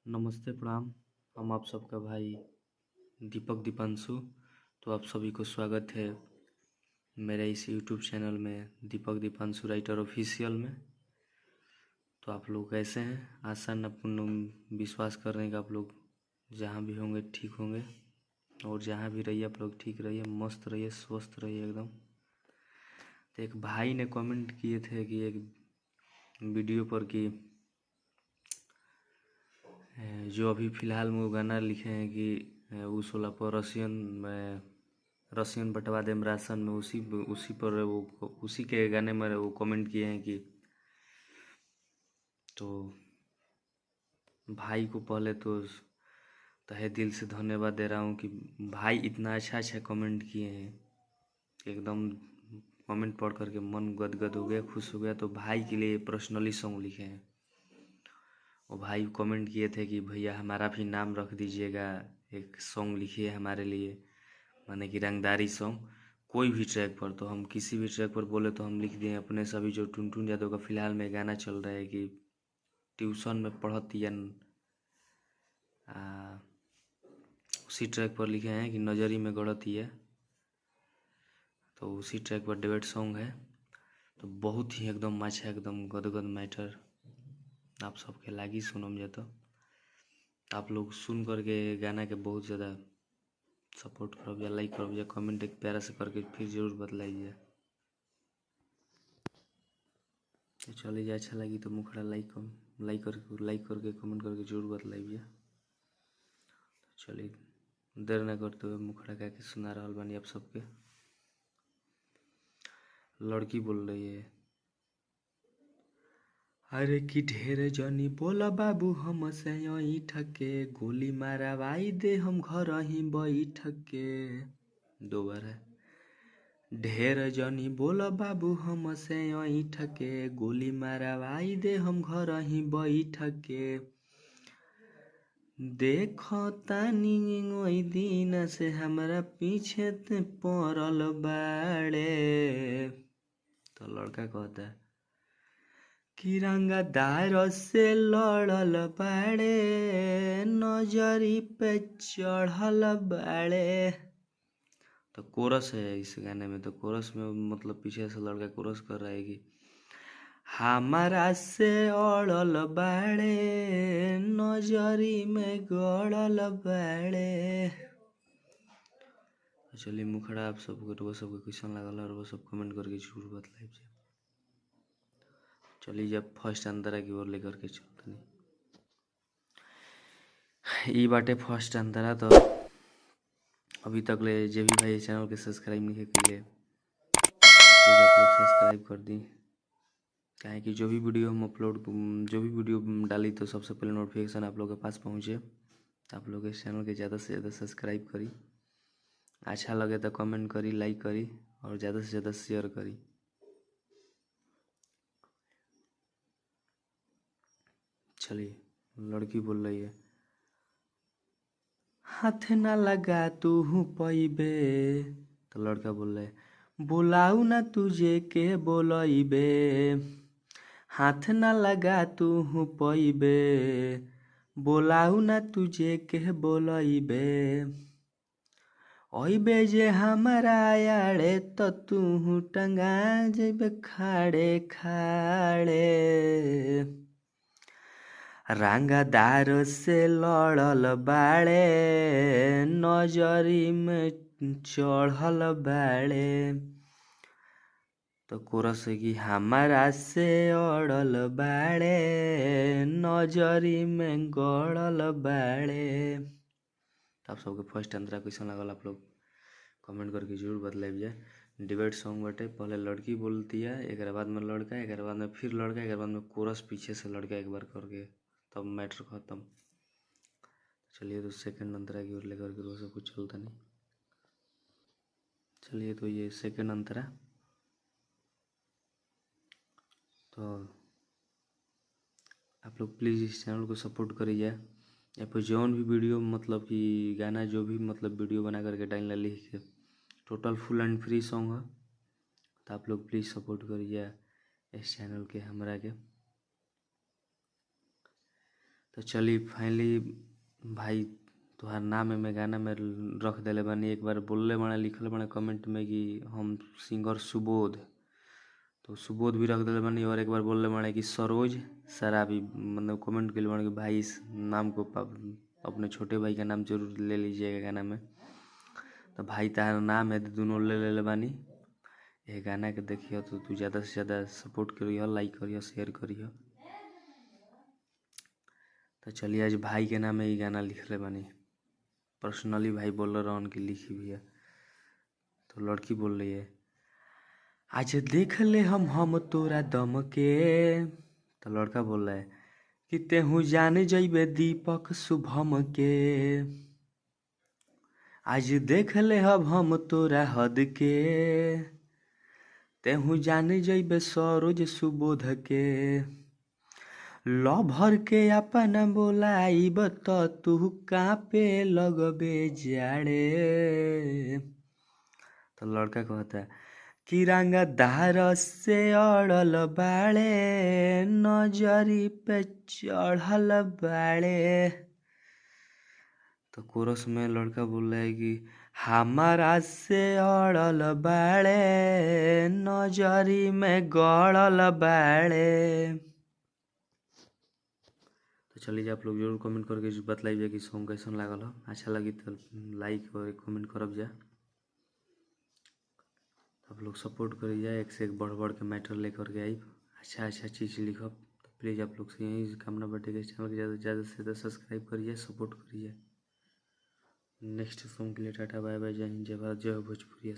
नमस्ते प्रणाम। हम आप सबका भाई दीपक दीपांशु। तो आप सभी को स्वागत है मेरे इस यूट्यूब चैनल में दीपक दीपांशु राइटर ऑफिशियल में। तो आप लोग कैसे हैं? आशा न पूर्ण विश्वास कर रहे हैं कि आप लोग जहाँ भी होंगे ठीक होंगे, और जहाँ भी रहिए आप लोग ठीक रहिए, मस्त रहिए, स्वस्थ रहिए एकदम। तो एक भाई ने कमेंट किए थे कि एक वीडियो पर कि जो अभी फ़िलहाल में वो गाना लिखे हैं कि उस वाला पर रसियन बंटवा देम राशन में, उसी पर वो उसी के गाने में वो कमेंट किए हैं कि तो भाई को पहले तो तहे दिल से धन्यवाद दे रहा हूँ कि भाई इतना अच्छा कमेंट किए हैं। एकदम कमेंट पढ़ करके मन गदगद हो गया, खुश हो गया। तो भाई के लिए पर्सनली सॉन्ग लिखे हैं। और भाई कमेंट किए थे कि भैया हमारा भी नाम रख दीजिएगा, एक सॉन्ग लिखिए हमारे लिए, माने कि रंगदारी सॉन्ग कोई भी ट्रैक पर। तो हम किसी भी ट्रैक पर बोले तो हम लिख दिए अपने सभी। जो टुनटुन यादव का फिलहाल में गाना चल रहा है कि ट्यूशन में पढ़ती है, उसी ट्रैक पर लिखे हैं कि नजरी में गढ़ती है। तो उसी ट्रैक पर डेब्यूट सॉन्ग है। तो बहुत ही एकदम अच्छा, एकदम गदगद मैटर आप सबके लागी सुनम जाता। आप लोग सुन करके गाना के बहुत ज़्यादा सपोर्ट करब या लाइक करब या कमेंट एक प्यारा से करके फिर जरूर बतलाइए। तो चलिए, अच्छा लगी तो मुखड़ा लाइक करके कमेंट करके जरूर बतलाइए। तो चलिए देर न करते हुए मुखड़ा कह के सुना रहा बानी आप सबके। लड़की बोल रही है, अरे कि ढेर जनी बोला बाबू हमसे ऐठ के, गोली मारवाई दे हम घर ही बैठ के। दोबारा, ढेर जनी बोला बाबू हमसे ऐठ के, गोली मारवाई दे हम घर ही बैठ के। देखो तानी ओई दिन से हमरा पीछे ते पड़ल बाड़े। तो लड़का कहता है कि रंगदार से लड़ल बाड़े, नजरी पे चढ़ल बाड़े। तो कोरस है इस गाने में। तो कोरस में मतलब पीछे से लड़का कोरस कर रहा है कि हमारा से अड़ल बाड़े, नजरी में गड़ल बाड़े। चलिए मुखड़ा आप सबको वो सबको क्वेश्चन लगल और वो सब कमेंट करके जरूर बतलाइए। चलिए जब फर्स्ट अंतरा की ओर लेकर के चलते ई बाटे फर्स्ट अंतरा। तो अभी तक ले जे भी भाई चैनल के सब्सक्राइब नहीं किए, प्लीज़ आप लोग सब्सक्राइब कर दी। क्या है कि जो भी वीडियो डाली तो सबसे पहले नोटिफिकेशन आप लोग के पास पहुँचे। तो आप लोग इस चैनल के ज़्यादा से ज़्यादा सब्सक्राइब करी, अच्छा लगे तो कमेंट करी, लाइक करी और ज़्यादा से ज़्यादा शेयर करी। चलिए लड़की बोल रही है, हाथ ना लगा तू पैबे। तो लड़का बोल रहा है, बुलाऊ ना तुझे के बोलइबे। हाथ ना लगा तू पैबे, बोलाऊ ना तुझे के बोलइबे। अइबे जे हमारा यारे तो तू टंगा जेबे खाड़े खाड़े। रंगदार से लड़ल बाड़े, नजरी में चढ़ल बाड़े। तो कोरस है कि हमारा से अड़ल बाड़े, नजरी में गड़ल बाड़े। आप सबके फर्स्ट अंतरा क्वेश्चन लगल आप लोग कमेंट करके जरूर बतलाइए। डिबेट सॉन्ग बटे, पहले लड़की बोलती है, एक बाद में लड़का, एक बाद में फिर लड़का, एक बाद में कोरस पीछे से लड़का एक बार करके, तब मैटर खत्म। चलिए तो सेकंड अंतरा की ओर लेकर के सब कुछ चलता नहीं। चलिए तो ये सेकंड अंतरा। तो आप लोग प्लीज़ इस चैनल को सपोर्ट करिए। या फिर जौन भी वीडियो मतलब कि गाना जो भी मतलब वीडियो बना करके डालना लिख के, total full and free song है। तो आप लोग प्लीज़ सपोर्ट करिए इस चैनल के हमरा के। तो चली फाइनली भाई तुहार नाम में गाना में रख दिले बानी। एक बार बोलले बड़े लिखल बड़े कमेंट में कि हम सिंगर सुबोध, तो सुबोध भी रख दिले बानी। और एक बार बोलले बड़े कि सरोज शराबी, मतलब कमेंट के बड़े कि भाई इस नाम को अपने छोटे भाई का नाम जरूर ले लीजिएगा गाना में। तो भाई तार नाम है तो दोनों ले ले बानी। ये गाना के देखियो तो तू ज़्यादा से ज़्यादा सपोर्ट करियो, लाइक करियो, शेयर करियो। तो चलिए आज भाई के नाम में ये गाना लिख ले बानी। पर्सनली भाई बोल रहा उनकी लिखी भी है। तो लड़की बोल रही है, आज देख ले हम तोरा दम के। तो लड़का बोल रहा है कि तेहू जान जइबे दीपक शुभम के। आज देख ले हम तोरा हद के, तेहू जान जइबे सरोज सुबोध के। लभर के अपना बोलाइब त तू कापे लगबे जाड़े। तो लड़का कहता है कि रंगदार से अड़ल बाड़े, नजरी पे चढ़ल बाड़े। तो कोरस में लड़का बोल रहा है कि हमारा से अड़ल बाड़े, नजरी में गड़ल बाड़े। तो चलिए आप लोग जरूर कमेंट करके बतलाइए कि सॉन्ग कैसन लागल हो। अच्छा लगी तो लाइक और कमेंट करब जा। आप लोग सपोर्ट करिए, एक से एक बढ़ के मैटर लेकर के आई, अच्छा चीज़ लिखब। तो प्लीज़ आप लोग से यही कामना बाटे कि चैनल को ज़्यादा से ज़्यादा सब्सक्राइब करिए, सपोर्ट करिए। नेक्स्ट सॉन्ग के लिए टाटा बाय बाय, जय हिंद, जय भारत, जय भोजपुरी।